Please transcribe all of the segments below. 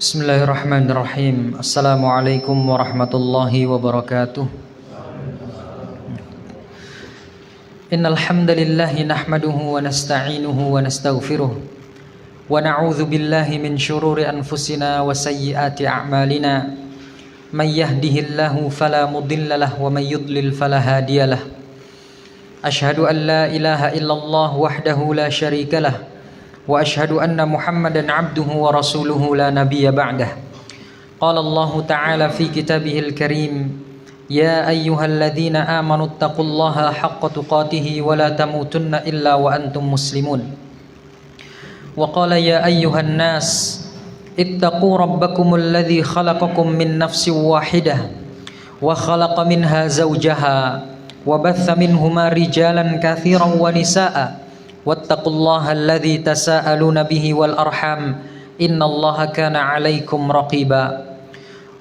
Bismillahirrahmanirrahim. Assalamualaikum warahmatullahi wabarakatuh. Innal hamdalillahi nahmaduhu wa nasta'inuhu wa nastaghfiruh wa na'udzu billahi min shururi anfusina wa sayyiati a'malina. May yahdihillahu fala mudilla lahu wa may yudlil fala hadiyalah. Asyhadu an la ilaha illallah wahdahu la syarika lah. Wa asyhadu anna Muhammadan abduhu wa rasuluhu la nabiyya ba'dah. Qala Allah ta'ala fi kitabihil karim, ya ayyuhalladzina amanu taqullaha haqqa tuqatih wa la tamutunna illa wa antum muslimun. Wa qala ya ayyuhan nas ittaqu rabbakumul ladzi khalaqakum min nafsin wahidah wa khalaqa minha zawjaha wa batha minhuma rijalan katsiran wa nisaa'a wattaqullaha alladzi tasaaluna bihi wal arham innallaha kana 'alaikum raqiba.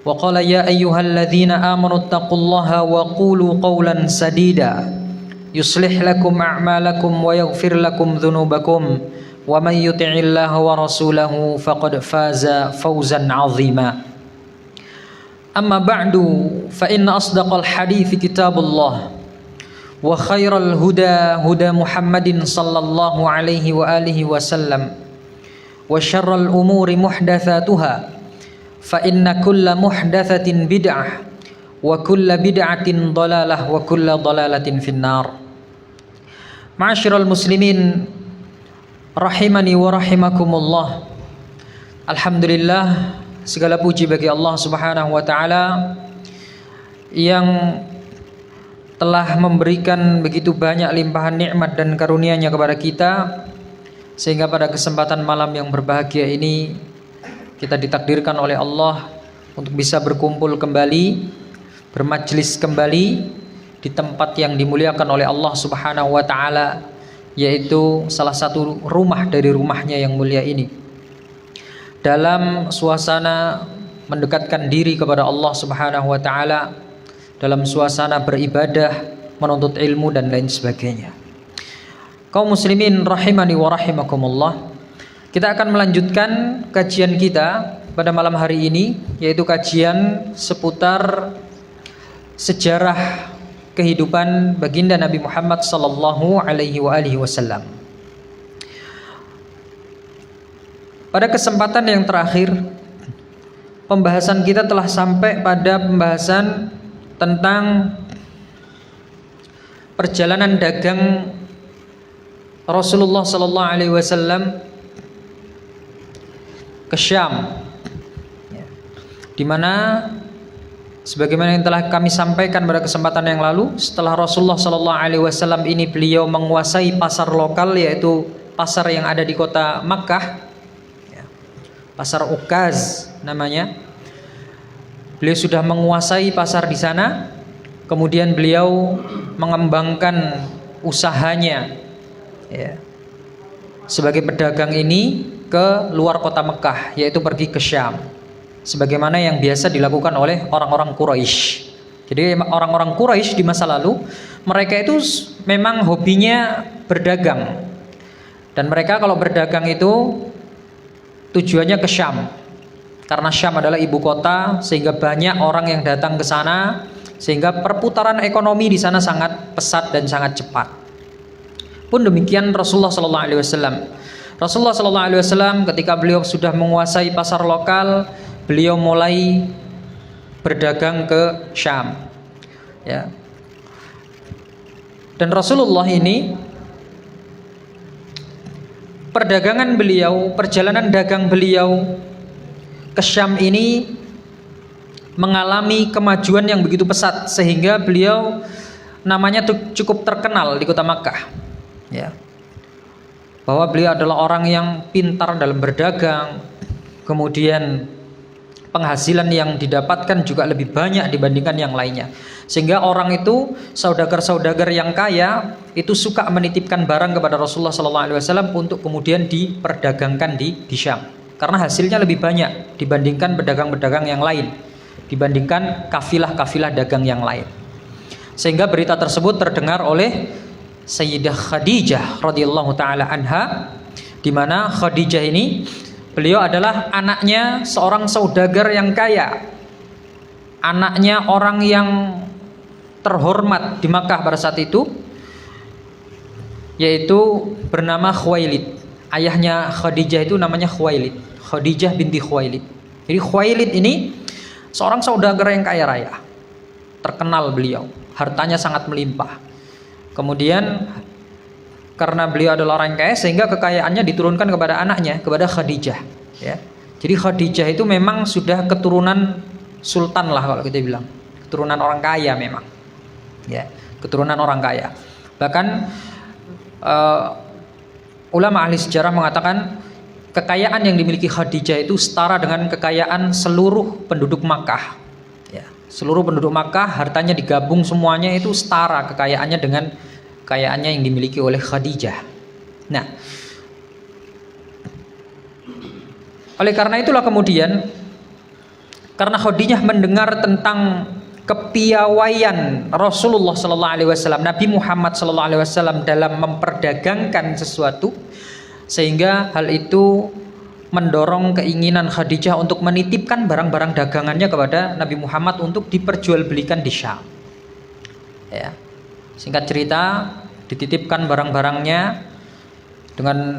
Wa qala ya ayyuhalladzina amanu taqullaha wa qulu qawlan sadida yuslih lakum a'malakum wa yaghfir lakum dhunubakum wa may yuti'illaha wa rasulahu faqad faza fawzan 'azima. Amma ba'du fa inna asdaqal hadithi kitabullah wa khairal huda huda Muhammadin sallallahu alaihi wa alihi wasallam wa syarral umuri muhdatsatuha fa inna kulla muhdatsatin bid'ah wa kulla bid'atin dhalalah wa kulla dhalalatin finnar. Ma'asyiral muslimin rahimani wa rahimakumullah. Alhamdulillah, segala puji bagi Allah Subhanahu wa taala yang telah memberikan begitu banyak limpahan nikmat dan karunia-Nya kepada kita, sehingga pada kesempatan malam yang berbahagia ini kita ditakdirkan oleh Allah untuk bisa berkumpul kembali, bermajlis kembali di tempat yang dimuliakan oleh Allah Subhanahu wa taala, yaitu salah satu rumah dari rumahnya yang mulia ini, dalam suasana mendekatkan diri kepada Allah Subhanahu wa taala, dalam suasana beribadah, menuntut ilmu dan lain sebagainya. Kaum muslimin rahimani wa rahimakumullah, kita akan melanjutkan kajian kita pada malam hari ini, yaitu kajian seputar sejarah kehidupan baginda Nabi Muhammad sallallahu alaihi wasallam. Pada kesempatan yang terakhir, pembahasan kita telah sampai pada pembahasan tentang perjalanan dagang Rasulullah sallallahu alaihi wasallam ke Syam, di mana sebagaimana yang telah kami sampaikan pada kesempatan yang lalu, setelah Rasulullah sallallahu alaihi wasallam ini beliau menguasai pasar lokal, yaitu pasar yang ada di kota Makkah, pasar Ukaz namanya. Beliau sudah menguasai pasar di sana, kemudian beliau mengembangkan usahanya sebagai pedagang ini ke luar kota Mekah, yaitu pergi ke Syam, sebagaimana yang biasa dilakukan oleh orang-orang Quraisy. Jadi orang-orang Quraisy di masa lalu, mereka itu memang hobinya berdagang, dan mereka kalau berdagang itu tujuannya ke Syam, karena Syam adalah ibu kota, sehingga banyak orang yang datang ke sana, sehingga perputaran ekonomi di sana sangat pesat dan sangat cepat. Pun demikian Rasulullah sallallahu alaihi wasallam. Rasulullah sallallahu alaihi wasallam ketika beliau sudah menguasai pasar lokal, beliau mulai berdagang ke Syam. Ya. Dan Rasulullah ini, perdagangan beliau, perjalanan dagang beliau ke Syam ini mengalami kemajuan yang begitu pesat, sehingga beliau namanya cukup terkenal di kota Makkah, ya, bahwa beliau adalah orang yang pintar dalam berdagang, kemudian penghasilan yang didapatkan juga lebih banyak dibandingkan yang lainnya, sehingga orang itu, saudagar-saudagar yang kaya itu suka menitipkan barang kepada Rasulullah SAW untuk kemudian diperdagangkan di Syam, karena hasilnya lebih banyak dibandingkan pedagang-pedagang yang lain, dibandingkan kafilah-kafilah dagang yang lain. Sehingga berita tersebut terdengar oleh Sayyidah Khadijah radhiyallahu taala anha, di mana Khadijah ini Beliau adalah anaknya seorang saudagar yang kaya, anaknya orang yang terhormat di Makkah pada saat itu, yaitu bernama Khuwailid. Ayahnya Khadijah itu namanya Khuwailid, Khadijah binti Khuwailid. Jadi Khuwailid ini seorang saudagar yang kaya raya, terkenal beliau, hartanya sangat melimpah. Kemudian karena beliau adalah orang yang kaya, sehingga kekayaannya diturunkan kepada anaknya, kepada Khadijah, ya. Jadi Khadijah itu memang sudah keturunan sultan lah kalau kita bilang, keturunan orang kaya memang, ya, keturunan orang kaya. Bahkan ulama ahli sejarah mengatakan kekayaan yang dimiliki Khadijah itu setara dengan kekayaan seluruh penduduk Makkah, ya. Seluruh penduduk Makkah hartanya digabung semuanya itu setara kekayaannya dengan kekayaannya yang dimiliki oleh Khadijah. Nah, oleh karena itulah kemudian, karena Khadijah mendengar tentang kepiawaian Rasulullah Sallallahu Alaihi Wasallam, Nabi Muhammad Sallallahu Alaihi Wasallam dalam memperdagangkan sesuatu, sehingga hal itu mendorong keinginan Khadijah untuk menitipkan barang-barang dagangannya kepada Nabi Muhammad untuk diperjualbelikan di Syam. Ya. Singkat cerita, dititipkan barang-barangnya dengan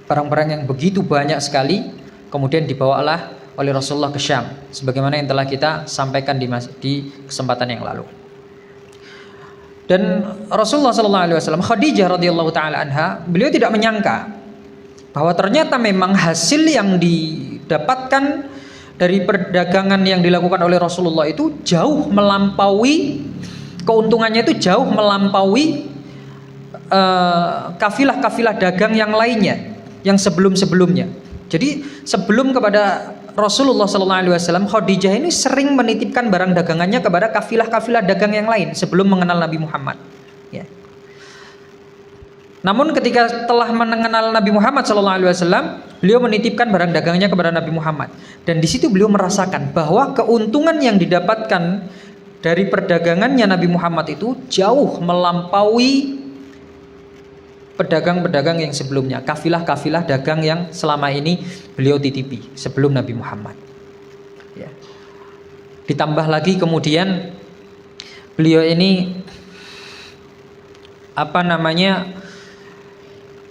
barang-barang yang begitu banyak sekali, kemudian dibawalah oleh Rasulullah ke Syam, sebagaimana yang telah kita sampaikan di kesempatan yang lalu. Dan Rasulullah SAW, Khadijah radhiyallahu taala anha, beliau tidak menyangka bahwa ternyata memang hasil yang didapatkan dari perdagangan yang dilakukan oleh Rasulullah itu jauh melampaui, keuntungannya itu jauh melampaui kafilah-kafilah dagang yang lainnya, yang sebelum-sebelumnya. Jadi sebelum kepada Rasulullah SAW, Khadijah ini sering menitipkan barang dagangannya kepada kafilah-kafilah dagang yang lain sebelum mengenal Nabi Muhammad, ya. Namun ketika telah mengenal Nabi Muhammad SAW, beliau menitipkan barang dagangnya kepada Nabi Muhammad, dan di situ beliau merasakan bahwa keuntungan yang didapatkan dari perdagangannya Nabi Muhammad itu jauh melampaui pedagang-pedagang yang sebelumnya, kafilah-kafilah dagang yang selama ini beliau titipi sebelum Nabi Muhammad, ya. Ditambah lagi kemudian beliau ini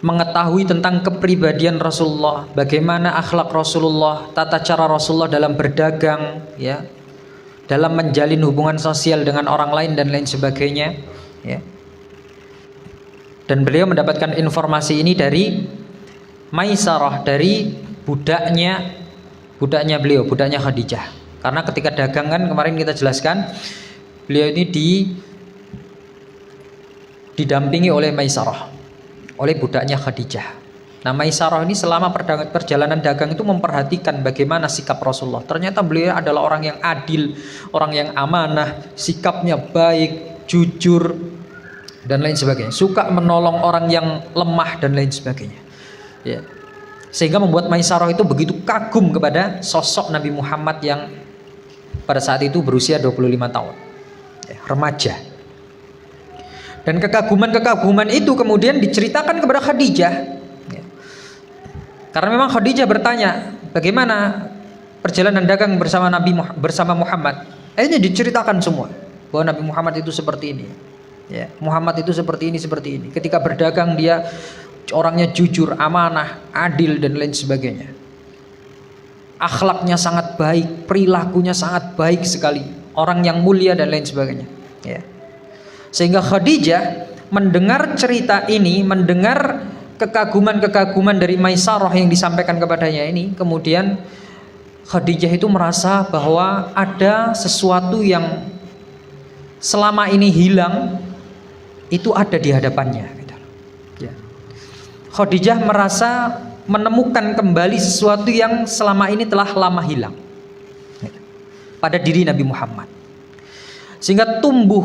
mengetahui tentang kepribadian Rasulullah, bagaimana akhlak Rasulullah, tata cara Rasulullah dalam berdagang, ya, dalam menjalin hubungan sosial dengan orang lain dan lain sebagainya, ya. Dan beliau mendapatkan informasi ini dari Maisarah, dari budaknya beliau, budaknya Khadijah. Karena ketika dagang kan kemarin kita jelaskan, beliau ini didampingi oleh Maisarah, oleh budaknya Khadijah. Nah, Maisarah ini selama perjalanan dagang itu memperhatikan bagaimana sikap Rasulullah. Ternyata beliau adalah orang yang adil, orang yang amanah, sikapnya baik, jujur, dan lain sebagainya, suka menolong orang yang lemah dan lain sebagainya, ya. Sehingga membuat Maisarah itu begitu kagum kepada sosok Nabi Muhammad yang pada saat itu berusia 25 tahun, ya, remaja. Dan kekaguman-kekaguman itu kemudian diceritakan kepada Khadijah, ya. Karena memang Khadijah bertanya, bagaimana perjalanan dagang bersama Muhammad. Akhirnya diceritakan semua bahwa Nabi Muhammad itu seperti ini, ya, Muhammad itu seperti ini. Ketika berdagang dia orangnya jujur, amanah, adil dan lain sebagainya. Akhlaknya sangat baik, perilakunya sangat baik sekali, orang yang mulia dan lain sebagainya, ya. Sehingga Khadijah mendengar cerita ini, mendengar kekaguman-kekaguman dari Maisarah yang disampaikan kepadanya ini, kemudian Khadijah itu merasa bahwa ada sesuatu yang selama ini hilang, itu ada di hadapannya, gitu. Ya. Khadijah merasa menemukan kembali sesuatu yang selama ini telah lama hilang, ya, pada diri Nabi Muhammad, sehingga tumbuh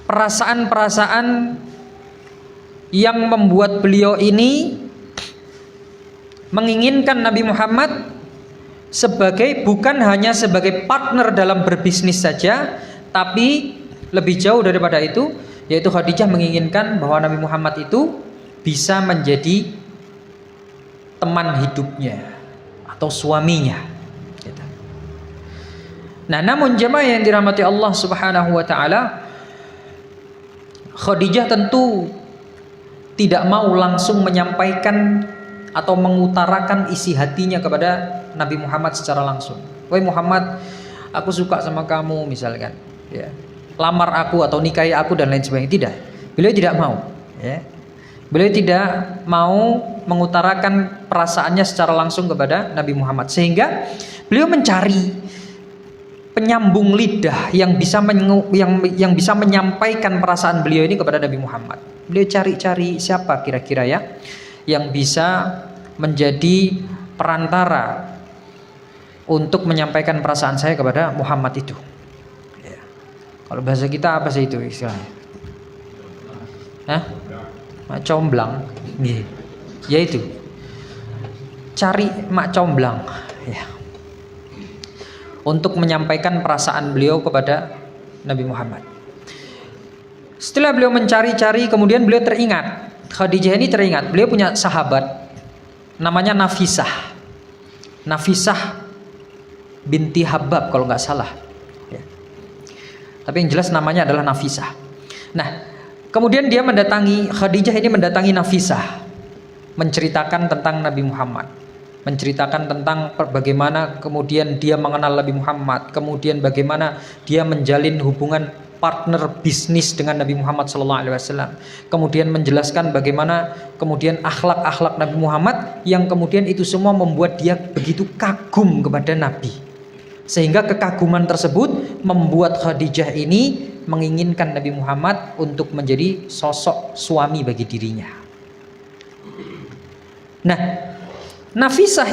perasaan-perasaan yang membuat beliau ini menginginkan Nabi Muhammad bukan hanya sebagai partner dalam berbisnis saja, tapi lebih jauh daripada itu, yaitu Khadijah menginginkan bahwa Nabi Muhammad itu bisa menjadi teman hidupnya atau suaminya. Gitu. Nah, namun jemaah yang dirahmati Allah Subhanahu wa taala, Khadijah tentu tidak mau langsung menyampaikan atau mengutarakan isi hatinya kepada Nabi Muhammad secara langsung. Wahai Muhammad, aku suka sama kamu misalkan, ya. Lamar aku atau nikahi aku dan lain sebagainya. Tidak. Beliau tidak mau, ya. Beliau tidak mau mengutarakan perasaannya secara langsung kepada Nabi Muhammad, sehingga beliau mencari penyambung lidah yang bisa menyampaikan perasaan beliau ini kepada Nabi Muhammad. Beliau cari-cari siapa kira-kira ya yang bisa menjadi perantara untuk menyampaikan perasaan saya kepada Muhammad itu. Ya. Kalau bahasa kita apa sih itu istilahnya? Hah? Mak comblang, ya itu. Cari mak comblang, ya. Untuk menyampaikan perasaan beliau kepada Nabi Muhammad. Setelah beliau mencari-cari, kemudian beliau teringat. Khadijah ini teringat, beliau punya sahabat namanya Nafisah. Nafisah binti Habab kalau nggak salah. Ya. Tapi yang jelas namanya adalah Nafisah. Nah, kemudian dia Khadijah ini mendatangi Nafisah, menceritakan tentang Nabi Muhammad, menceritakan tentang bagaimana kemudian dia mengenal Nabi Muhammad, kemudian bagaimana dia menjalin hubungan partner bisnis dengan Nabi Muhammad SAW, kemudian menjelaskan bagaimana kemudian akhlak-akhlak Nabi Muhammad yang kemudian itu semua membuat dia begitu kagum kepada Nabi, sehingga kekaguman tersebut membuat Khadijah ini menginginkan Nabi Muhammad untuk menjadi sosok suami bagi dirinya. Nah, Nafisah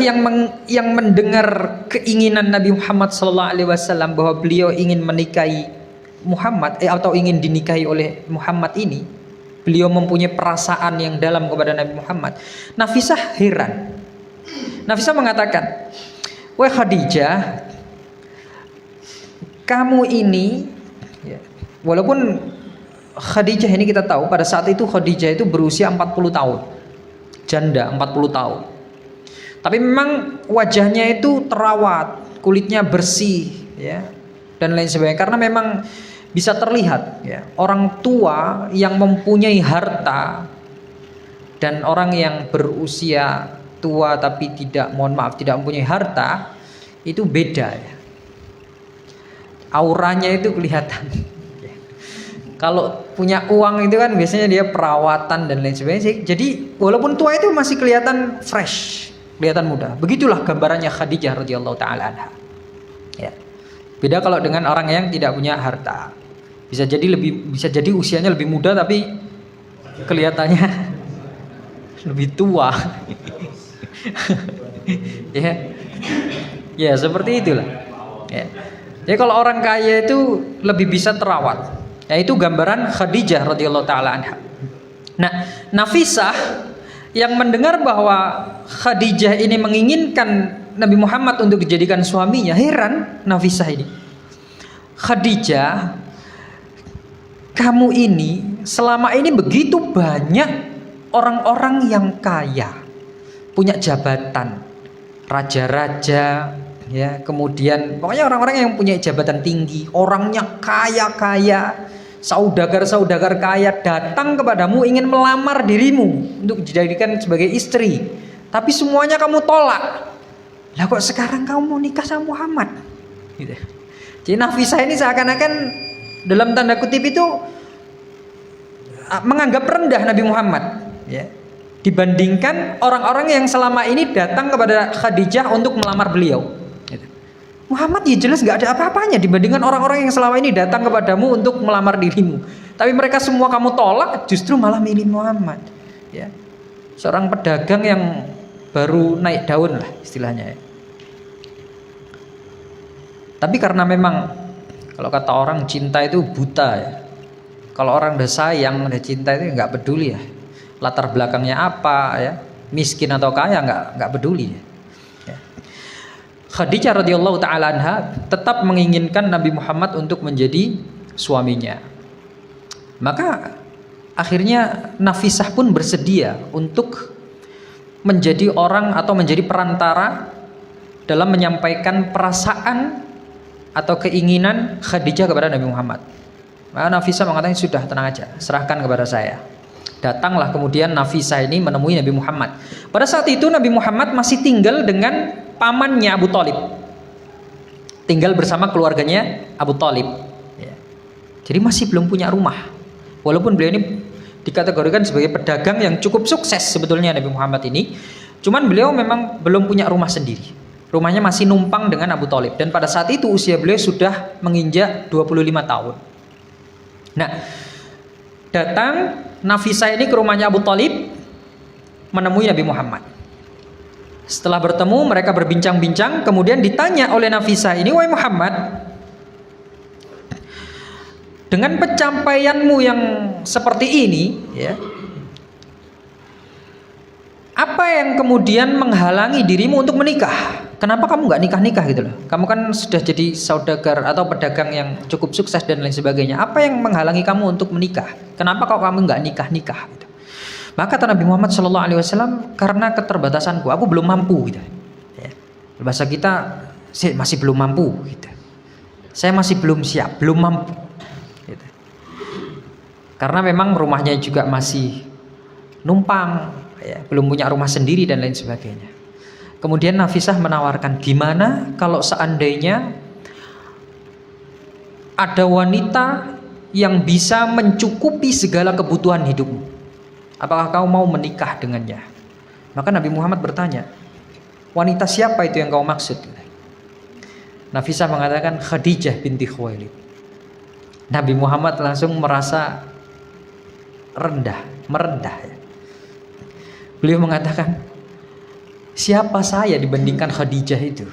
yang mendengar keinginan Nabi Muhammad SAW bahwa beliau ingin menikahi Muhammad atau ingin dinikahi oleh Muhammad ini, beliau mempunyai perasaan yang dalam kepada Nabi Muhammad. Nafisah heran. Nafisah mengatakan, "Wahai Khadijah, kamu ini," ya, walaupun Khadijah ini kita tahu pada saat itu Khadijah itu berusia 40 tahun, janda 40 tahun. Tapi memang wajahnya itu terawat, kulitnya bersih, ya, dan lain sebagainya. Karena memang bisa terlihat, ya, orang tua yang mempunyai harta dan orang yang berusia tua tapi tidak mempunyai harta itu beda, ya. Auranya itu kelihatan. Kalau punya uang itu kan biasanya dia perawatan dan lain sebagainya. Jadi walaupun tua itu masih kelihatan fresh, kelihatan muda. Begitulah gambarannya Khadijah radhiyallahu taala anha. Ya. Beda kalau dengan orang yang tidak punya harta. Bisa jadi usianya lebih muda tapi kelihatannya lebih tua. Ya. Ya, seperti itulah. Ya. Jadi kalau orang kaya itu lebih bisa terawat. Ya, itu gambaran Khadijah radhiyallahu taala anha. Nah, Nafisah yang mendengar bahwa Khadijah ini menginginkan Nabi Muhammad untuk dijadikan suaminya, heran Nafisah ini. "Khadijah, kamu ini selama ini begitu banyak orang-orang yang kaya, punya jabatan, raja-raja, ya, kemudian pokoknya orang-orang yang punya jabatan tinggi, orangnya kaya-kaya, saudagar-saudagar kaya datang kepadamu ingin melamar dirimu untuk dijadikan sebagai istri, tapi semuanya kamu tolak. Lah kok sekarang kamu mau nikah sama Muhammad?" Gitu. Jadi Nafisah ini seakan-akan dalam tanda kutip itu menganggap rendah Nabi Muhammad, ya, dibandingkan orang-orang yang selama ini datang kepada Khadijah untuk melamar beliau. Muhammad ya jelas nggak ada apa-apanya dibandingkan orang-orang yang selama ini datang kepadamu untuk melamar dirimu. Tapi mereka semua kamu tolak, justru malah milih Muhammad. Ya. Seorang pedagang yang baru naik daun lah istilahnya. Ya. Tapi karena memang kalau kata orang cinta itu buta, ya. Kalau orang udah sayang, udah cinta itu nggak peduli, ya. Latar belakangnya apa, ya, miskin atau kaya nggak peduli. Ya. Khadijah radhiyallahu taala anha tetap menginginkan Nabi Muhammad untuk menjadi suaminya. Maka akhirnya Nafisah pun bersedia untuk menjadi orang atau menjadi perantara dalam menyampaikan perasaan atau keinginan Khadijah kepada Nabi Muhammad. Maka Nafisah mengatakan, sudah, tenang aja, serahkan kepada saya. Datanglah kemudian Nafisah ini menemui Nabi Muhammad. Pada saat itu Nabi Muhammad masih tinggal dengan pamannya Abu Thalib, tinggal bersama keluarganya Abu Thalib. Jadi masih belum punya rumah. Walaupun beliau ini dikategorikan sebagai pedagang yang cukup sukses sebetulnya Nabi Muhammad ini, cuman beliau memang belum punya rumah sendiri. Rumahnya masih numpang dengan Abu Thalib, dan pada saat itu usia beliau sudah menginjak 25 tahun. Nah, datang Nafisah ini ke rumahnya Abu Thalib menemui Nabi Muhammad. Setelah bertemu, mereka berbincang-bincang, kemudian ditanya oleh Nafisah ini, "Wahai Muhammad, dengan pencapaianmu yang seperti ini, ya, apa yang kemudian menghalangi dirimu untuk menikah? Kenapa kamu nggak nikah-nikah gitu loh? Kamu kan sudah jadi saudagar atau pedagang yang cukup sukses dan lain sebagainya. Apa yang menghalangi kamu untuk menikah? Kenapa kok kamu nggak nikah-nikah?" Gitu. Maka kata Nabi Muhammad SAW, "Karena keterbatasanku, aku belum mampu." Gitu. Ya. Bahasa kita, saya masih belum mampu. Gitu. Saya masih belum siap, belum mampu. Gitu. Karena memang rumahnya juga masih numpang, ya, belum punya rumah sendiri dan lain sebagainya. Kemudian Nafisah menawarkan, "Gimana kalau seandainya ada wanita yang bisa mencukupi segala kebutuhan hidupmu? Apakah kau mau menikah dengannya?" Maka Nabi Muhammad bertanya, "Wanita siapa itu yang kau maksud?" Nafisah mengatakan, "Khadijah binti Khuwailid." Nabi Muhammad langsung merasa merendah. Beliau mengatakan, "Siapa saya dibandingkan Khadijah itu?"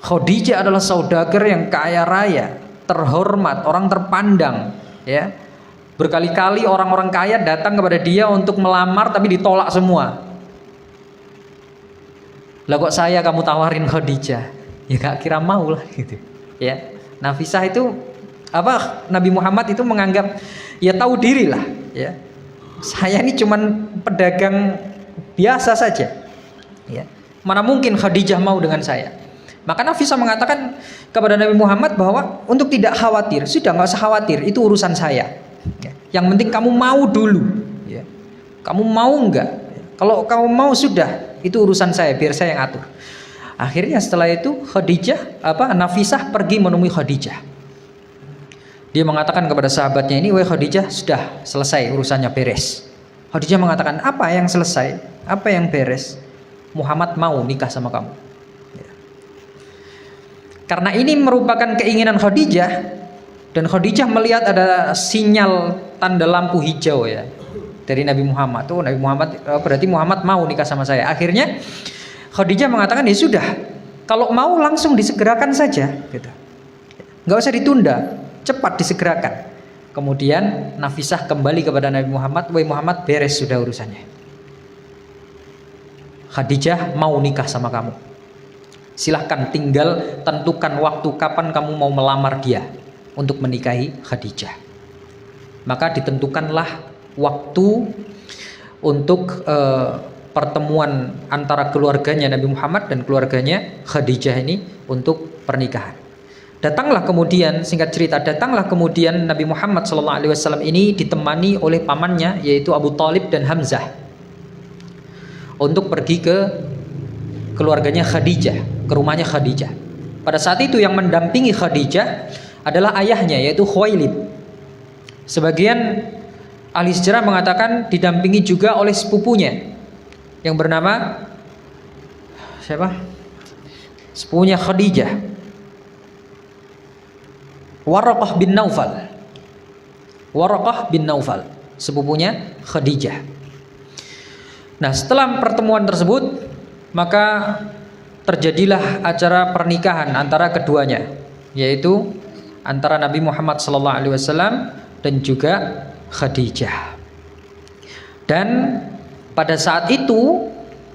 Khadijah adalah saudagar yang kaya raya, terhormat, orang terpandang, ya. Berkali-kali orang-orang kaya datang kepada dia untuk melamar, tapi ditolak semua. Lah kok saya kamu tawarin Khadijah? Ya gak kira mau lah gitu. Ya. Nafisah itu Nabi Muhammad itu menganggap, ya tahu diri lah, ya. Saya ini cuman pedagang biasa saja. Ya. Mana mungkin Khadijah mau dengan saya? Maka Nafisah mengatakan kepada Nabi Muhammad bahwa untuk tidak khawatir, sudah nggak usah khawatir, itu urusan saya. Ya. Yang penting kamu mau dulu. Ya. Kamu mau nggak? Kalau kamu mau sudah, itu urusan saya, biar saya yang atur. Akhirnya setelah itu Nafisah pergi menemui Khadijah. Dia mengatakan kepada sahabatnya ini, "Wahai Khadijah, sudah selesai urusannya, beres." Khadijah mengatakan, "Apa yang selesai? Apa yang beres?" "Muhammad mau nikah sama kamu." Ya. Karena ini merupakan keinginan Khadijah, dan Khadijah melihat ada sinyal tanda lampu hijau, ya, dari Nabi Muhammad. Nabi Muhammad berarti Muhammad mau nikah sama saya. Akhirnya Khadijah mengatakan, "Ya sudah, kalau mau langsung disegerakan saja, gitu. Nggak usah ditunda, cepat disegerakan." Kemudian Nafisah kembali kepada Nabi Muhammad, "Wahai Muhammad, beres sudah urusannya. Khadijah mau nikah sama kamu. Silahkan, tinggal tentukan waktu kapan kamu mau melamar dia untuk menikahi Khadijah." Maka ditentukanlah waktu untuk pertemuan antara keluarganya Nabi Muhammad dan keluarganya Khadijah ini untuk pernikahan. Datanglah kemudian Nabi Muhammad SAW ini ditemani oleh pamannya, yaitu Abu Thalib dan Hamzah, untuk pergi ke keluarganya Khadijah, ke rumahnya Khadijah. Pada saat itu yang mendampingi Khadijah adalah ayahnya, yaitu Khuwailid. Sebagian ahli sejarah mengatakan didampingi juga oleh sepupunya yang bernama siapa? Sepupunya Khadijah, Waraqah bin Naufal, sepupunya Khadijah. Nah, setelah pertemuan tersebut, maka terjadilah acara pernikahan antara keduanya, yaitu antara Nabi Muhammad SAW dan juga Khadijah. Dan pada saat itu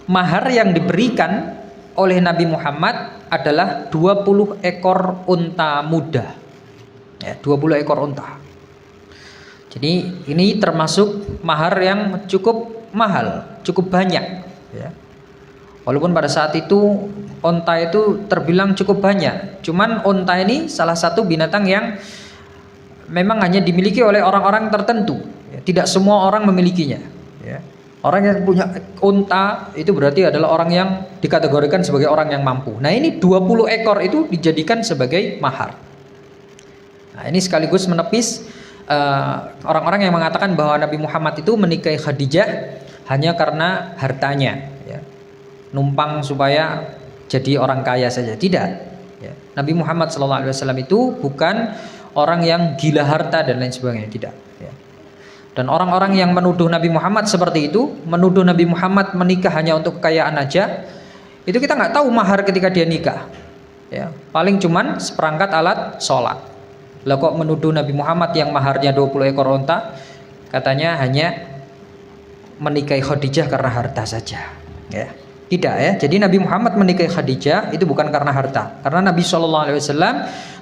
mahar yang diberikan oleh Nabi Muhammad adalah 20 ekor unta muda. Ya, 20 ekor unta. Jadi ini termasuk mahar yang cukup mahal, cukup banyak ya. Walaupun pada saat itu onta itu terbilang cukup banyak, cuman onta ini salah satu binatang yang memang hanya dimiliki oleh orang-orang tertentu ya. Tidak semua orang memilikinya ya. Orang yang punya unta itu berarti adalah orang yang dikategorikan sebagai orang yang mampu. Nah ini 20 ekor itu dijadikan sebagai mahar. Nah ini sekaligus menepis orang-orang yang mengatakan bahwa Nabi Muhammad itu menikahi Khadijah hanya karena hartanya ya. Numpang supaya jadi orang kaya saja, tidak ya. Nabi Muhammad SAW itu bukan orang yang gila harta dan lain sebagainya, tidak ya. Dan orang-orang yang menuduh Nabi Muhammad seperti itu, menuduh Nabi Muhammad menikah hanya untuk kekayaan aja, itu kita nggak tahu mahar ketika dia nikah ya. Paling cuman seperangkat alat sholat. Lah kok menuduh Nabi Muhammad yang maharnya 20 ekor onta, katanya hanya menikahi Khadijah karena harta saja ya. Tidak ya. Jadi Nabi Muhammad menikahi Khadijah itu bukan karena harta. Karena Nabi SAW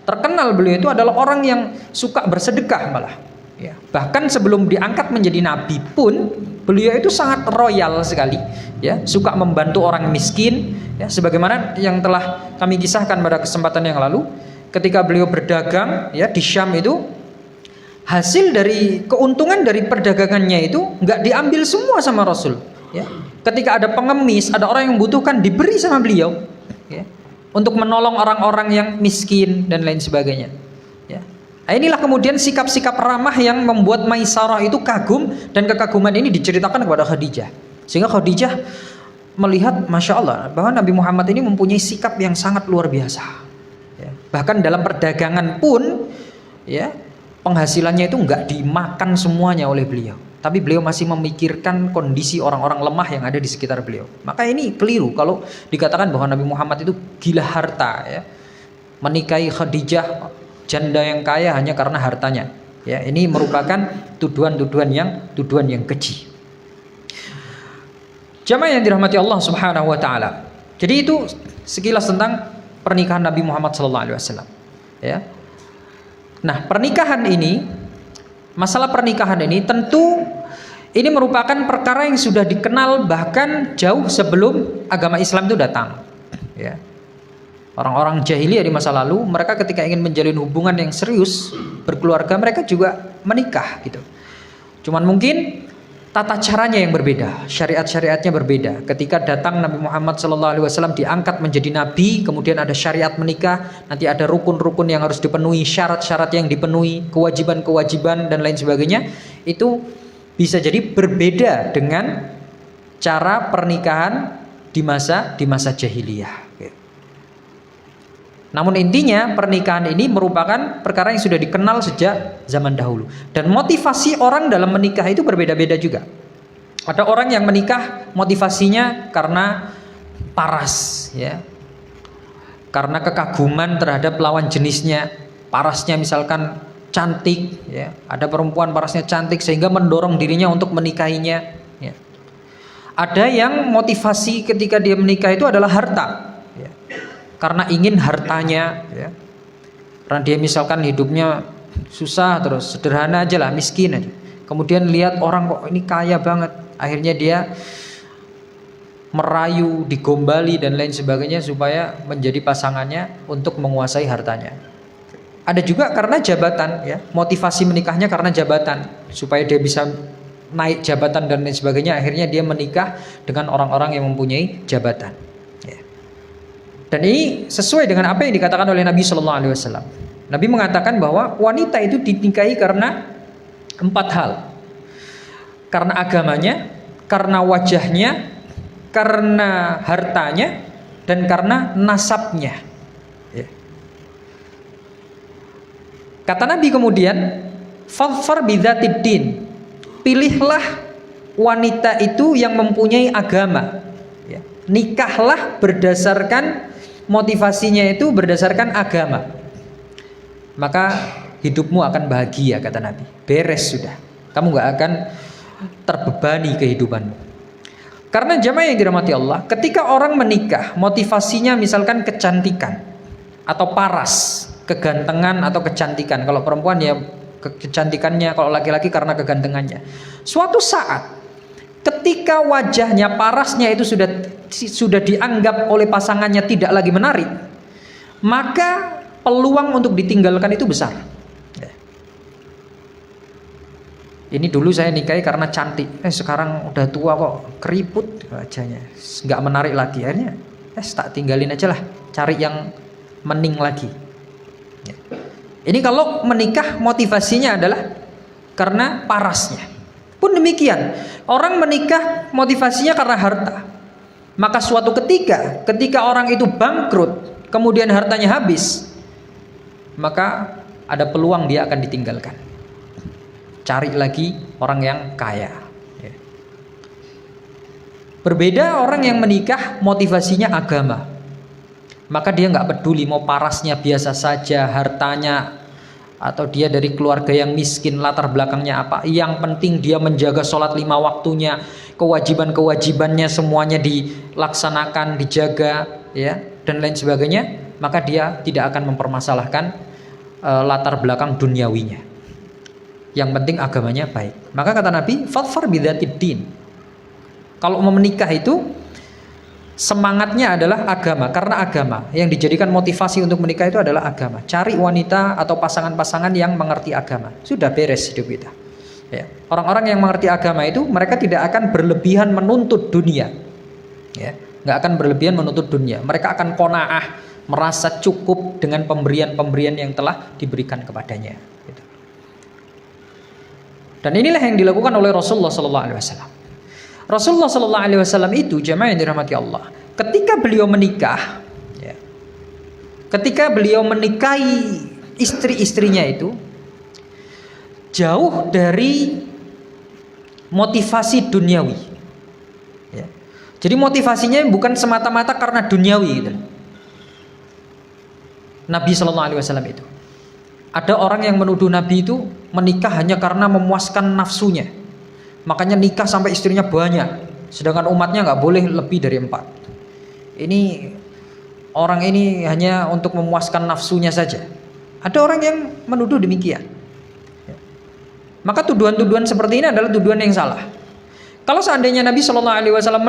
terkenal beliau itu adalah orang yang suka bersedekah malah. Ya. Bahkan sebelum diangkat menjadi nabi pun beliau itu sangat royal sekali. Ya, suka membantu orang miskin. Ya, sebagaimana yang telah kami kisahkan pada kesempatan yang lalu, ketika beliau berdagang ya di Syam itu, hasil dari keuntungan dari perdagangannya itu nggak diambil semua sama Rasul. Ya. Ketika ada pengemis, ada orang yang membutuhkan, diberi sama beliau ya, untuk menolong orang-orang yang miskin dan lain sebagainya ya. Nah, inilah kemudian sikap-sikap ramah yang membuat Maisarah itu kagum, dan kekaguman ini diceritakan kepada Khadijah, sehingga Khadijah melihat Masya Allah bahwa Nabi Muhammad ini mempunyai sikap yang sangat luar biasa ya. Bahkan dalam perdagangan pun ya, penghasilannya itu nggak dimakan semuanya oleh beliau, tapi beliau masih memikirkan kondisi orang-orang lemah yang ada di sekitar beliau. Maka ini keliru kalau dikatakan bahwa Nabi Muhammad itu gila harta ya, menikahi Khadijah janda yang kaya hanya karena hartanya ya. Ini merupakan tuduhan yang keji. Jamaah yang dirahmati Allah Subhanahu wa taala. Jadi itu sekilas tentang pernikahan Nabi Muhammad SAW ya. Nah, masalah pernikahan ini tentu ini merupakan perkara yang sudah dikenal bahkan jauh sebelum agama Islam itu datang ya. Orang-orang jahiliyah di masa lalu, mereka ketika ingin menjalin hubungan yang serius berkeluarga, mereka juga menikah gitu. Cuman mungkin tata caranya yang berbeda, syariat-syariatnya berbeda. Ketika datang Nabi Muhammad SAW diangkat menjadi nabi, kemudian ada syariat menikah, nanti ada rukun-rukun yang harus dipenuhi, syarat-syarat yang dipenuhi, kewajiban-kewajiban dan lain sebagainya. Itu bisa jadi berbeda dengan cara pernikahan di masa jahiliyah. Namun intinya pernikahan ini merupakan perkara yang sudah dikenal sejak zaman dahulu. Dan motivasi orang dalam menikah itu berbeda-beda juga. Ada orang yang menikah motivasinya karena paras ya, karena kekaguman terhadap lawan jenisnya. Parasnya misalkan cantik ya, ada perempuan parasnya cantik sehingga mendorong dirinya untuk menikahinya ya. Ada yang motivasi ketika dia menikah itu adalah harta ya, karena ingin hartanya ya. Karena dia misalkan hidupnya susah terus, sederhana aja lah, miskin aja. Kemudian lihat orang kok ini kaya banget, akhirnya dia merayu, digombali dan lain sebagainya supaya menjadi pasangannya untuk menguasai hartanya. Ada juga karena jabatan ya, motivasi menikahnya karena jabatan, supaya dia bisa naik jabatan dan lain sebagainya. Akhirnya dia menikah dengan orang-orang yang mempunyai jabatan. Dan ini sesuai dengan apa yang dikatakan oleh Nabi Shallallahu Alaihi Wasallam. Nabi mengatakan bahwa wanita itu dinikahi karena 4 hal: karena agamanya, karena wajahnya, karena hartanya, dan karena nasabnya. Ya. Kata Nabi kemudian, "Fadfar bidzatid din." Pilihlah wanita itu yang mempunyai agama. Ya. Nikahlah berdasarkan motivasinya itu berdasarkan agama, maka hidupmu akan bahagia, kata Nabi. Beres sudah, kamu gak akan terbebani kehidupanmu. Karena jamaah yang dirahmati Allah, ketika orang menikah motivasinya misalkan kecantikan atau paras, kegantengan atau kecantikan. Kalau perempuan ya kecantikannya, kalau laki-laki karena kegantengannya. Suatu saat Ketika wajahnya, parasnya itu sudah dianggap oleh pasangannya tidak lagi menarik, maka peluang untuk ditinggalkan itu besar. Ini dulu saya nikahi karena cantik, sekarang udah tua kok keriput wajahnya, nggak menarik lagi. Akhirnya tak tinggalin aja lah, cari yang mending lagi. Ini kalau menikah motivasinya adalah karena parasnya. Pun demikian, orang menikah motivasinya karena harta. Maka suatu ketika orang itu bangkrut, kemudian hartanya habis, maka ada peluang dia akan ditinggalkan. Cari lagi orang yang kaya. Berbeda orang yang menikah motivasinya agama. Maka dia nggak peduli mau parasnya biasa saja, hartanya, atau dia dari keluarga yang miskin, latar belakangnya apa. Yang penting dia menjaga sholat 5 waktunya, kewajiban-kewajibannya semuanya dilaksanakan, dijaga, ya, dan lain sebagainya. Maka dia tidak akan mempermasalahkan latar belakang duniawinya. Yang penting agamanya baik. Maka kata Nabi, fadfar bidzatid din. Kalau mau menikah itu semangatnya adalah agama, karena agama yang dijadikan motivasi untuk menikah itu adalah agama. Cari wanita atau pasangan-pasangan yang mengerti agama, sudah beres hidup kita. Ya. Orang-orang yang mengerti agama itu mereka tidak akan berlebihan menuntut dunia, ya, nggak akan berlebihan menuntut dunia. Mereka akan qanaah, merasa cukup dengan pemberian-pemberian yang telah diberikan kepadanya. Gitu. Dan inilah yang dilakukan oleh Rasulullah SAW. Rasulullah SAW itu, jamaah yang dirahmati Allah, ketika beliau menikah, ya, ketika beliau menikahi istri-istrinya itu jauh dari motivasi duniawi, ya. Jadi motivasinya bukan semata-mata karena duniawi gitu. Nabi SAW itu, ada orang yang menuduh Nabi itu menikah hanya karena memuaskan nafsunya. Makanya nikah sampai istrinya banyak, sedangkan umatnya nggak boleh lebih dari 4. Ini orang ini hanya untuk memuaskan nafsunya saja. Ada orang yang menuduh demikian. Maka tuduhan-tuduhan seperti ini adalah tuduhan yang salah. Kalau seandainya Nabi SAW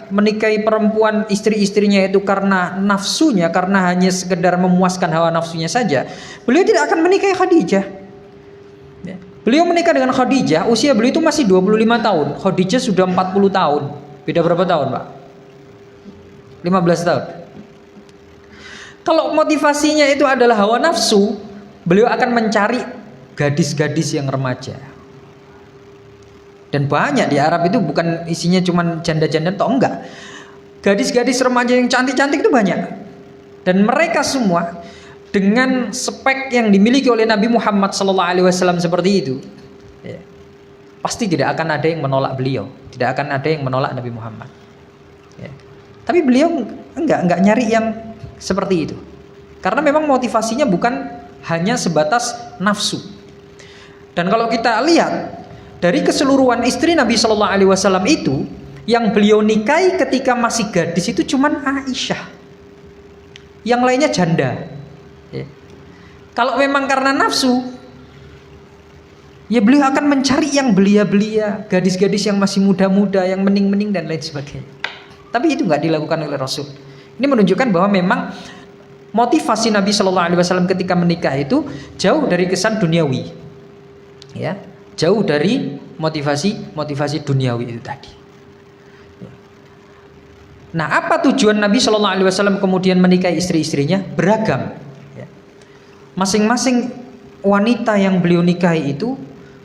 menikahi perempuan istri-istrinya itu karena nafsunya, karena hanya sekedar memuaskan hawa nafsunya saja, beliau tidak akan menikahi Khadijah. Beliau menikah dengan Khadijah, usia beliau itu masih 25 tahun. Khadijah sudah 40 tahun. Beda berapa tahun, Pak? 15 tahun. Kalau motivasinya itu adalah hawa nafsu, beliau akan mencari gadis-gadis yang remaja. Dan banyak di Arab itu bukan isinya cuma janda-janda atau enggak. Gadis-gadis remaja yang cantik-cantik itu banyak. Dan mereka semua dengan spek yang dimiliki oleh Nabi Muhammad SAW seperti itu, ya, pasti tidak akan ada yang menolak beliau, tidak akan ada yang menolak Nabi Muhammad. Ya. Tapi beliau enggak nyari yang seperti itu, karena memang motivasinya bukan hanya sebatas nafsu. Dan kalau kita lihat dari keseluruhan istri Nabi SAW itu, yang beliau nikahi ketika masih gadis itu cuman Aisyah, yang lainnya janda. Ya. Kalau memang karena nafsu, ya beliau akan mencari yang belia-belia, gadis-gadis yang masih muda-muda, yang mening-mening dan lain sebagainya. Tapi itu nggak dilakukan oleh Rasul. Ini menunjukkan bahwa memang motivasi Nabi SAW ketika menikah itu jauh dari kesan duniawi, ya, jauh dari motivasi duniawi itu tadi. Nah, apa tujuan Nabi SAW kemudian menikahi istri-istrinya? Beragam. Masing-masing wanita yang beliau nikahi itu,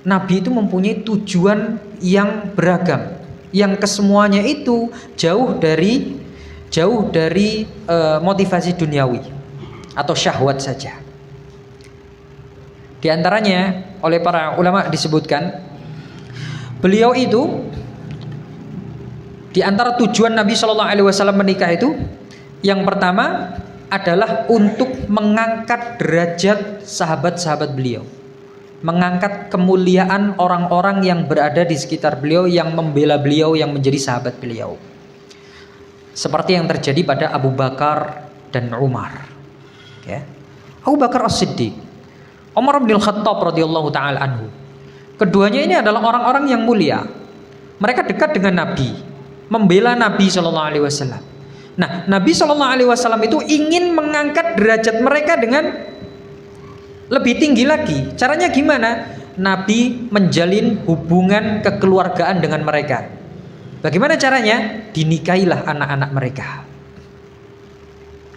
Nabi itu mempunyai tujuan yang beragam, yang kesemuanya itu jauh dari motivasi duniawi atau syahwat saja. Di antaranya oleh para ulama disebutkan, beliau itu di antara tujuan Nabi SAW menikah itu, yang pertama adalah untuk mengangkat derajat sahabat-sahabat beliau, mengangkat kemuliaan orang-orang yang berada di sekitar beliau, yang membela beliau, yang menjadi sahabat beliau, seperti yang terjadi pada Abu Bakar dan Umar, ya. Abu Bakar As-Siddiq, Umar bin Khattab radhiyallahu taala anhu, keduanya ini adalah orang-orang yang mulia, Mereka dekat dengan Nabi, membela Nabi Shallallahu Alaihi Wasallam. Nah, Nabi Shallallahu Alaihi Wasallam itu ingin mengangkat derajat mereka dengan lebih tinggi lagi. Caranya gimana? Nabi menjalin hubungan kekeluargaan dengan mereka. Bagaimana caranya? Dinikahilah anak-anak mereka.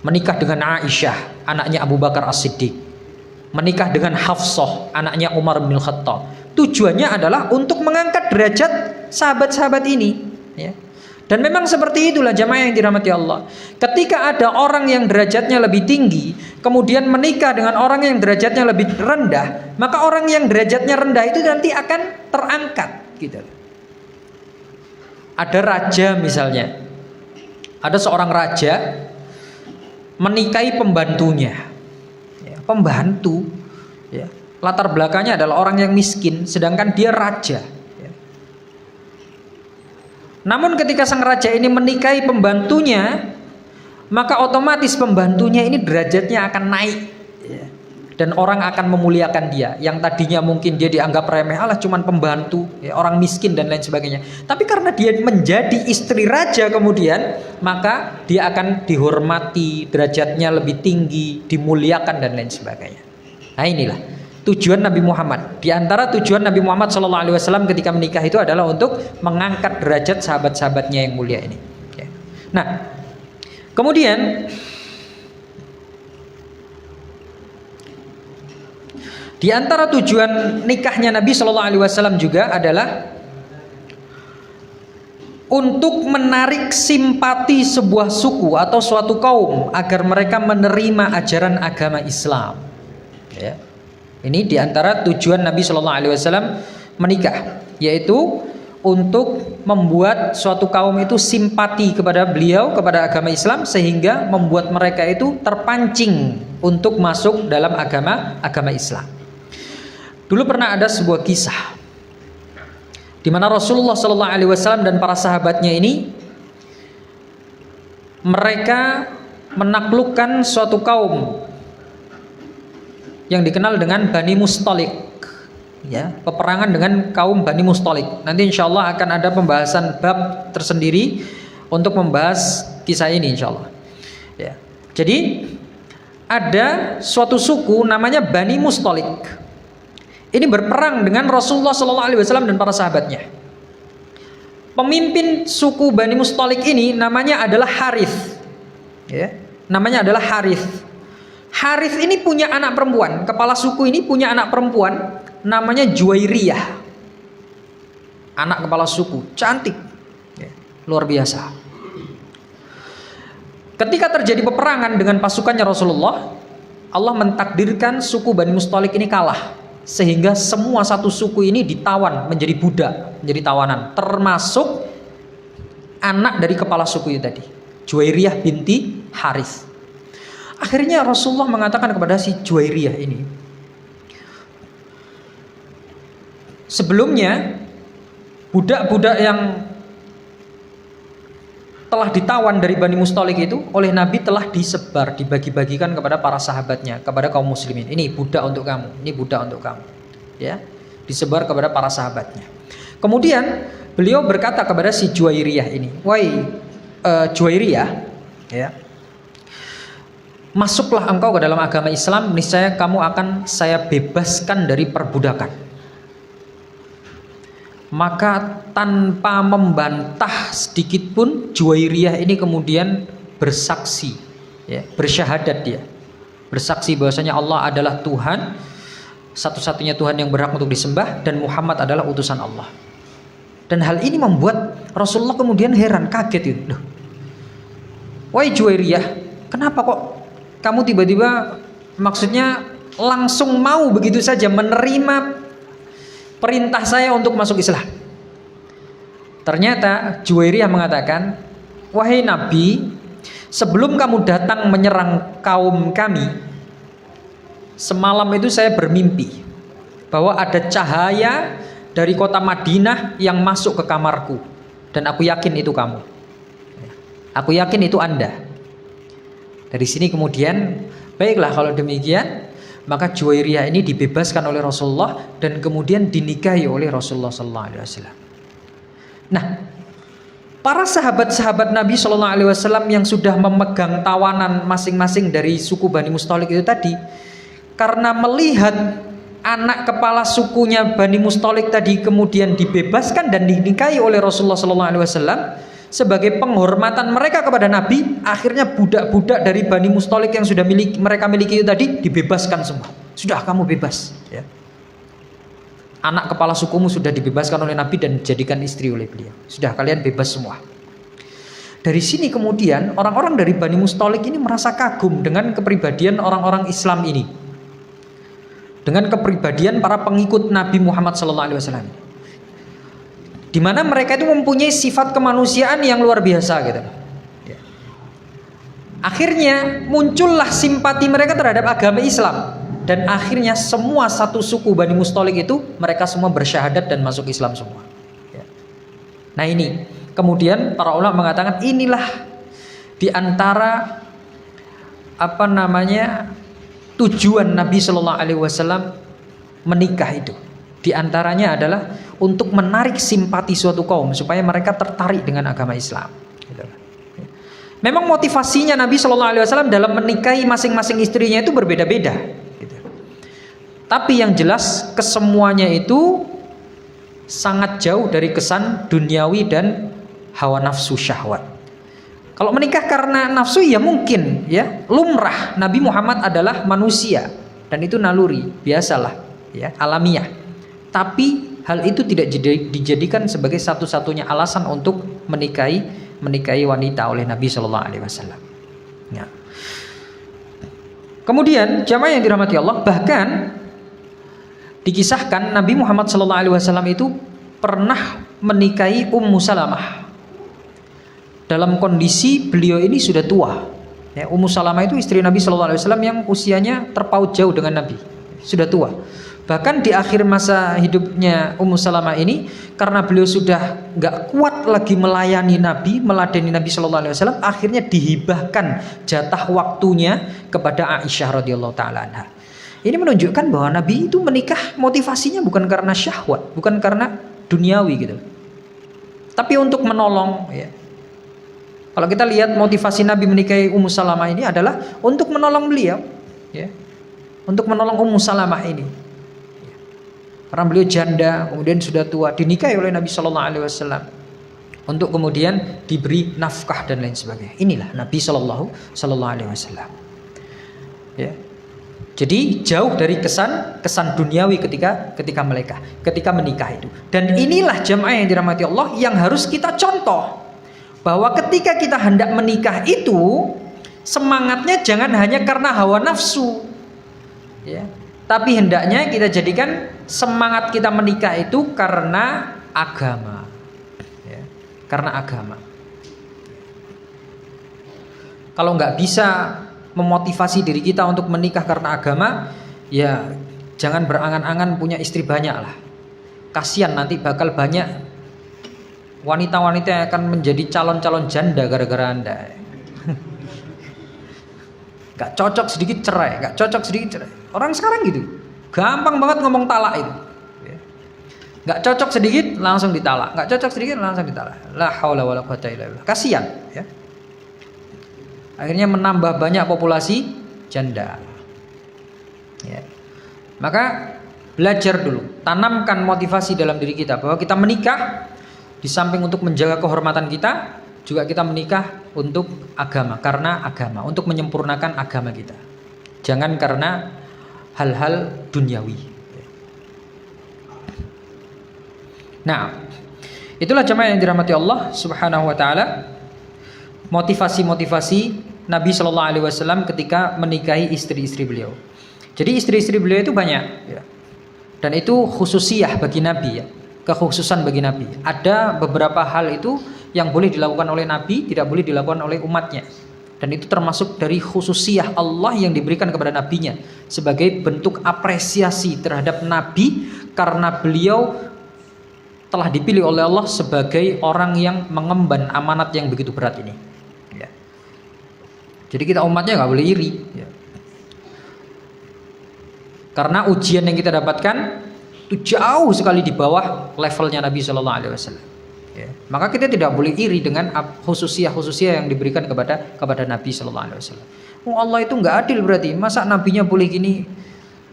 Menikah dengan Aisyah, anaknya Abu Bakar As-Siddiq. Menikah dengan Hafsah, anaknya Umar bin Khattab. Tujuannya adalah untuk mengangkat derajat sahabat-sahabat ini, ya. Dan memang seperti itulah jamaah yang dirahmati Allah. Ketika ada orang yang derajatnya lebih tinggi, kemudian menikah dengan orang yang derajatnya lebih rendah, maka orang yang derajatnya rendah itu nanti akan terangkat, gitu. Ada raja misalnya, ada seorang raja menikahi pembantunya, ya, pembantu, ya, latar belakangnya adalah orang yang miskin, sedangkan dia raja. Namun ketika sang raja ini menikahi pembantunya, maka otomatis pembantunya ini derajatnya akan naik, ya. Dan orang akan memuliakan dia. Yang tadinya mungkin dia dianggap remeh, alah cuman pembantu, ya, orang miskin dan lain sebagainya. Tapi karena dia menjadi istri raja kemudian, maka dia akan dihormati, derajatnya lebih tinggi, dimuliakan dan lain sebagainya. Nah, inilah tujuan Nabi Muhammad. Di antara tujuan Nabi Muhammad SAW ketika menikah itu adalah untuk mengangkat derajat sahabat-sahabatnya yang mulia ini. Nah, kemudian di antara tujuan nikahnya Nabi SAW juga adalah untuk menarik simpati sebuah suku atau suatu kaum agar mereka menerima ajaran agama Islam. Ya. Ini diantara tujuan Nabi Shallallahu Alaihi Wasallam menikah, yaitu untuk membuat suatu kaum itu simpati kepada beliau, kepada agama Islam, sehingga membuat mereka itu terpancing untuk masuk dalam agama Islam. Dulu pernah ada sebuah kisah di mana Rasulullah Shallallahu Alaihi Wasallam dan para sahabatnya ini mereka menaklukkan suatu kaum yang dikenal dengan Bani Mustalik, ya, peperangan dengan kaum Bani Mustalik. Nanti insya Allah akan ada pembahasan bab tersendiri untuk membahas kisah ini insya Allah, ya. Jadi ada suatu suku namanya Bani Mustalik. Ini berperang dengan Rasulullah SAW dan para sahabatnya. Pemimpin suku Bani Mustalik ini namanya adalah Harith, ya, namanya adalah Harith. Harith ini punya anak perempuan, kepala suku ini punya anak perempuan namanya Juwairiyah. Anak kepala suku, cantik, ya, luar biasa. Ketika terjadi peperangan dengan pasukannya Rasulullah, Allah mentakdirkan suku Bani Mustalik ini kalah, sehingga semua satu suku ini ditawan menjadi budak, menjadi tawanan, termasuk anak dari kepala suku itu tadi, Juwairiyah binti Harith. Akhirnya Rasulullah mengatakan kepada si Juwairiyah ini, sebelumnya budak-budak yang telah ditawan dari Bani Mustalik itu oleh Nabi telah disebar, dibagi-bagikan kepada para sahabatnya, kepada kaum muslimin. Ini budak untuk kamu, ini budak untuk kamu, ya, disebar kepada para sahabatnya. Kemudian beliau berkata kepada si Juwairiyah ini, wahai Juwairiyah, ya, masuklah engkau ke dalam agama Islam, niscaya kamu akan saya bebaskan dari perbudakan. Maka tanpa membantah sedikit pun Juwairiyah ini kemudian bersaksi, ya, bersyahadat dia, bersaksi bahwasanya Allah adalah Tuhan, satu-satunya Tuhan yang berhak untuk disembah, dan Muhammad adalah utusan Allah. Dan hal ini membuat Rasulullah kemudian heran, kaget itu. Loh, wahai Juwairiyah, kenapa kok kamu tiba-tiba maksudnya langsung mau begitu saja menerima perintah saya untuk masuk Islam? Ternyata Juwairiyah mengatakan, wahai Nabi, sebelum kamu datang menyerang kaum kami, semalam itu saya bermimpi bahwa ada cahaya dari kota Madinah yang masuk ke kamarku, dan aku yakin itu kamu, aku yakin itu Anda. Dari sini kemudian, baiklah kalau demikian, maka Juwairiyah ini dibebaskan oleh Rasulullah dan kemudian dinikahi oleh Rasulullah SAW. Nah, para sahabat-sahabat Nabi Shallallahu Alaihi Wasallam yang sudah memegang tawanan masing-masing dari suku Bani Mustalik itu tadi, karena melihat anak kepala sukunya Bani Mustalik tadi kemudian dibebaskan dan dinikahi oleh Rasulullah Shallallahu Alaihi Wasallam sebagai penghormatan mereka kepada Nabi, akhirnya budak-budak dari Bani Mustalik yang sudah mereka miliki itu tadi dibebaskan semua. Sudah, kamu bebas. Ya. Anak kepala sukumu sudah dibebaskan oleh Nabi dan dijadikan istri oleh beliau. Sudah, kalian bebas semua. Dari sini kemudian orang-orang dari Bani Mustalik ini merasa kagum dengan kepribadian orang-orang Islam ini, dengan kepribadian para pengikut Nabi Muhammad SAW, di mana mereka itu mempunyai sifat kemanusiaan yang luar biasa gitu. Akhirnya muncullah simpati mereka terhadap agama Islam. Dan akhirnya semua satu suku Bani Mustalik itu mereka semua bersyahadat dan masuk Islam semua. Nah ini kemudian para ulama mengatakan inilah diantara tujuan Nabi Shallallahu Alaihi Wasallam menikah itu. Diantaranya adalah untuk menarik simpati suatu kaum supaya mereka tertarik dengan agama Islam. Memang motivasinya Nabi Shallallahu Alaihi Wasallam dalam menikahi masing-masing istrinya itu berbeda-beda. Tapi yang jelas kesemuanya itu sangat jauh dari kesan duniawi dan hawa nafsu syahwat. Kalau menikah karena nafsu ya mungkin ya, lumrah. Nabi Muhammad adalah manusia dan itu naluri, biasalah ya, alamiah. Tapi hal itu tidak dijadikan sebagai satu-satunya alasan untuk menikahi wanita oleh Nabi Shallallahu Alaihi Wasallam. Ya. Kemudian jamaah yang dirahmati Allah, bahkan dikisahkan Nabi Muhammad SAW itu pernah menikahi Ummu Salamah dalam kondisi beliau ini sudah tua. Ya, Ummu Salamah itu istri Nabi SAW yang usianya terpaut jauh dengan Nabi, sudah tua. Bahkan di akhir masa hidupnya Ummu Salamah ini, karena beliau sudah nggak kuat lagi melayani Nabi, meladeni Nabi SAW, akhirnya dihibahkan jatah waktunya kepada Aisyah radhiyallahu taala anha. Ini menunjukkan bahwa Nabi itu menikah motivasinya bukan karena syahwat, bukan karena duniawi gitu, tapi untuk menolong. Ya. Kalau kita lihat motivasi Nabi menikahi Ummu Salamah ini adalah untuk menolong beliau, ya, untuk menolong Ummu Salamah ini. Karena beliau janda, kemudian sudah tua, dinikahi oleh Nabi Shallallahu Alaihi Wasallam untuk kemudian diberi nafkah dan lain sebagainya. Inilah Nabi Shallallahu Alaihi Wasallam. Ya. Jadi jauh dari kesan duniawi ketika menikah itu. Dan inilah jamaah yang dirahmati Allah yang harus kita contoh, bahwa ketika kita hendak menikah itu semangatnya jangan hanya karena hawa nafsu, ya, tapi hendaknya kita jadikan semangat kita menikah itu karena agama, ya, karena agama. Kalau nggak bisa memotivasi diri kita untuk menikah karena agama, ya jangan berangan-angan punya istri banyak lah. Kasihan nanti bakal banyak wanita-wanita yang akan menjadi calon-calon janda gara-gara Anda. Gak cocok sedikit cerai, gak cocok sedikit cerai. Orang sekarang gitu, gampang banget ngomong talak itu. Gak cocok sedikit langsung ditalak, gak cocok sedikit langsung ditalak. La haula wala quwata illa billah. Kasihan, ya. Akhirnya menambah banyak populasi janda. Ya. Maka belajar dulu, tanamkan motivasi dalam diri kita bahwa kita menikah di samping untuk menjaga kehormatan kita, juga kita menikah untuk agama, karena agama, untuk menyempurnakan agama kita. Jangan karena hal-hal duniawi. Nah, itulah jemaah yang dirahmati Allah Subhanahu wa taala. Motivasi-motivasi Nabi Shallallahu Alaihi Wasallam ketika menikahi istri-istri beliau. Jadi istri-istri beliau itu banyak, ya. Dan itu khususiyah bagi Nabi, ya, kekhususan bagi Nabi. Ada beberapa hal itu yang boleh dilakukan oleh Nabi, tidak boleh dilakukan oleh umatnya. Dan itu termasuk dari khususiyah Allah yang diberikan kepada Nabinya sebagai bentuk apresiasi terhadap Nabi karena beliau telah dipilih oleh Allah sebagai orang yang mengemban amanat yang begitu berat ini. Jadi kita umatnya nggak boleh iri, ya. Karena ujian yang kita dapatkan itu jauh sekali di bawah levelnya Nabi Shallallahu Alaihi Wasallam. Ya. Maka kita tidak boleh iri dengan khususiyah yang diberikan kepada Nabi Sallallahu Alaihi Wasallam. Oh, Allah itu nggak adil berarti, masa nabinya boleh gini,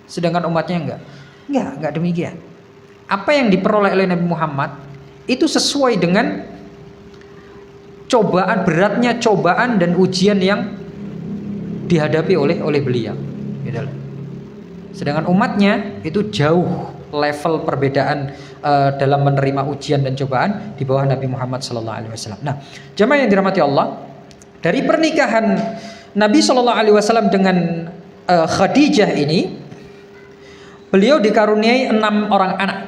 sedangkan umatnya enggak demikian. Apa yang diperoleh oleh Nabi Muhammad itu sesuai dengan beratnya cobaan dan ujian yang dihadapi oleh beliau. Gitu. Sedangkan umatnya itu jauh level perbedaan dalam menerima ujian dan cobaan di bawah Nabi Muhammad SAW. Nah, jamaah yang dirahmati Allah, dari pernikahan Nabi SAW dengan Khadijah ini, beliau dikaruniai 6 orang anak,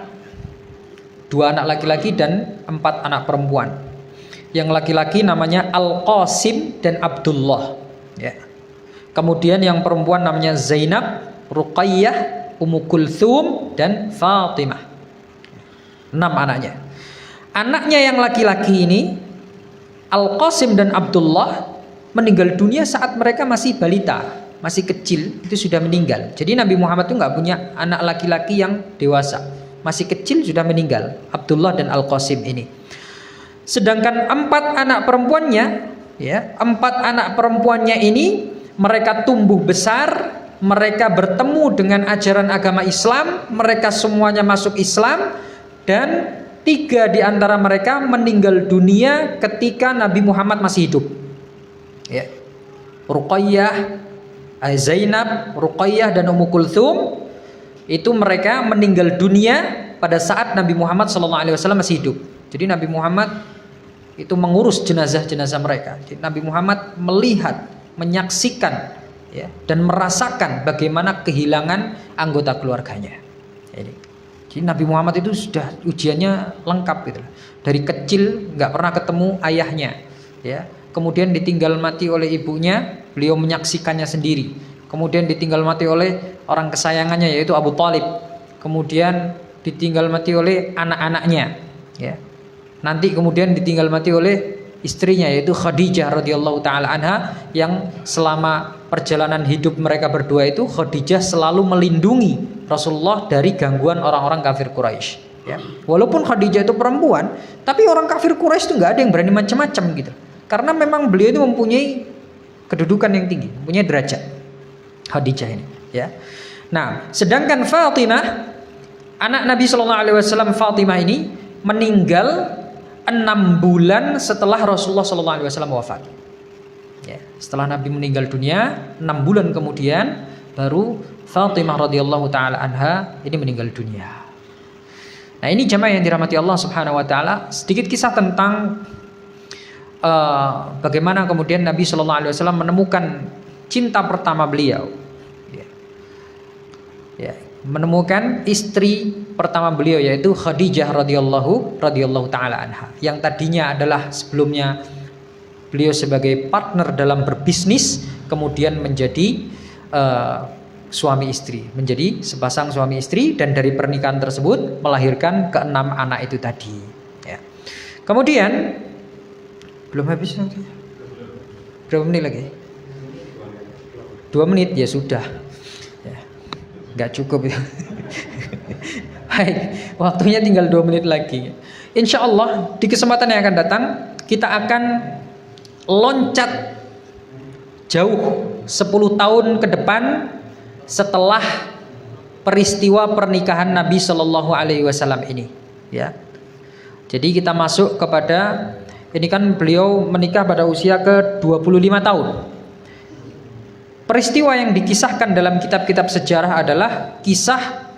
2 anak laki-laki dan 4 anak perempuan. Yang laki-laki namanya Al-Qasim dan Abdullah. Ya. Kemudian yang perempuan namanya Zainab, Ruqayyah, Ummu Kulthum dan Fatimah. 6 anaknya. Anaknya yang laki-laki ini, Al-Qasim dan Abdullah, meninggal dunia saat mereka masih balita, masih kecil, itu sudah meninggal. Jadi Nabi Muhammad itu nggak punya anak laki-laki yang dewasa, masih kecil sudah meninggal, Abdullah dan Al-Qasim ini. Sedangkan 4 anak perempuannya, ya, 4 anak perempuannya ini mereka tumbuh besar, mereka bertemu dengan ajaran agama Islam, mereka semuanya masuk Islam, dan 3 di antara mereka meninggal dunia ketika Nabi Muhammad masih hidup. Ya. Ruqayyah, Zainab, Ruqayyah dan Ummu Kulthum itu mereka meninggal dunia pada saat Nabi Muhammad SAW masih hidup. Jadi Nabi Muhammad itu mengurus jenazah-jenazah mereka. Jadi Nabi Muhammad melihat, menyaksikan, ya, dan merasakan bagaimana kehilangan anggota keluarganya. Jadi Nabi Muhammad itu sudah ujiannya lengkap gitu. Dari kecil nggak pernah ketemu ayahnya, ya. Kemudian ditinggal mati oleh ibunya, beliau menyaksikannya sendiri. Kemudian ditinggal mati oleh orang kesayangannya yaitu Abu Thalib. Kemudian ditinggal mati oleh anak-anaknya, ya. Nanti kemudian ditinggal mati oleh istrinya yaitu Khadijah radhiyallahu taala anha, yang selama perjalanan hidup mereka berdua itu Khadijah selalu melindungi Rasulullah dari gangguan orang-orang kafir Quraisy, ya. Walaupun Khadijah itu perempuan, tapi orang kafir Quraisy itu nggak ada yang berani macam-macam gitu. Karena memang beliau itu mempunyai kedudukan yang tinggi, mempunyai derajat, Khadijah ini, ya. Nah, sedangkan Fatimah, anak Nabi Shallallahu Alaihi Wasallam, Fatimah ini meninggal 6 bulan setelah Rasulullah SAW wafat. Ya, setelah Nabi meninggal dunia, 6 bulan kemudian baru Fatimah radhiyallahu taala anha ini meninggal dunia. Nah, ini jamaah yang dirahmati Allah Subhanahu wa taala, sedikit kisah tentang bagaimana kemudian Nabi SAW menemukan cinta pertama beliau. Ya, menemukan istri pertama beliau yaitu Khadijah radhiyallahu taala anha, yang tadinya adalah sebelumnya beliau sebagai partner dalam berbisnis, kemudian menjadi suami istri, menjadi sepasang suami istri, dan dari pernikahan tersebut melahirkan ke-6 anak itu tadi, ya. Kemudian belum habis nanti. Berapa menit lagi? 2 menit ya sudah. Nggak cukup ya. Baik, waktunya tinggal 2 menit lagi. Insya Allah di kesempatan yang akan datang kita akan loncat jauh 10 tahun ke depan setelah peristiwa pernikahan Nabi Shallallahu Alaihi Wasallam ini, ya. Jadi kita masuk kepada, ini kan beliau menikah pada usia ke 25 tahun. Peristiwa yang dikisahkan dalam kitab-kitab sejarah adalah kisah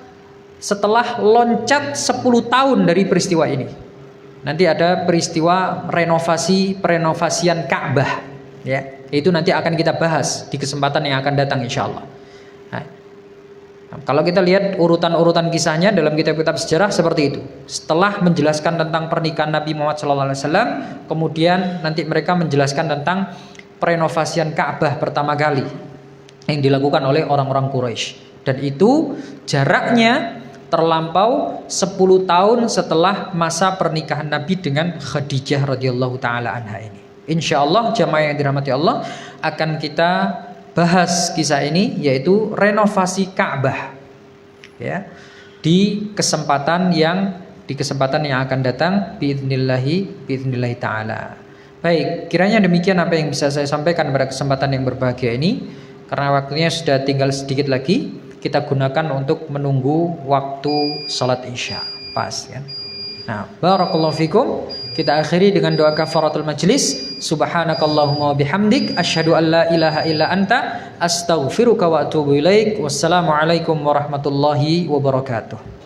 setelah loncat 10 tahun dari peristiwa ini. Nanti ada peristiwa perenovasian Ka'bah, ya. Itu nanti akan kita bahas di kesempatan yang akan datang insyaallah. Nah, kalau kita lihat urutan-urutan kisahnya dalam kitab-kitab sejarah seperti itu. Setelah menjelaskan tentang pernikahan Nabi Muhammad SAW, kemudian nanti mereka menjelaskan tentang perenovasian Ka'bah pertama kali yang dilakukan oleh orang-orang Quraisy, dan itu jaraknya terlampau 10 tahun setelah masa pernikahan Nabi dengan Khadijah radhiyallahu taala anha ini. Insyaallah jamaah yang dirahmati Allah, akan kita bahas kisah ini, yaitu renovasi Ka'bah, ya, di kesempatan yang di kesempatan yang akan datang biidznillah ta'ala. Baik, kiranya demikian apa yang bisa saya sampaikan pada kesempatan yang berbahagia ini. Karena waktunya sudah tinggal sedikit lagi, kita gunakan untuk menunggu waktu salat Isya. Pas ya. Nah, barakallahu fikum. Kita akhiri dengan doa kafaratul majlis. Subhanakallahumma bihamdik asyhadu an la ilaha illa anta astaghfiruka wa atubu ilaik. Wassalamualaikum warahmatullahi wabarakatuh.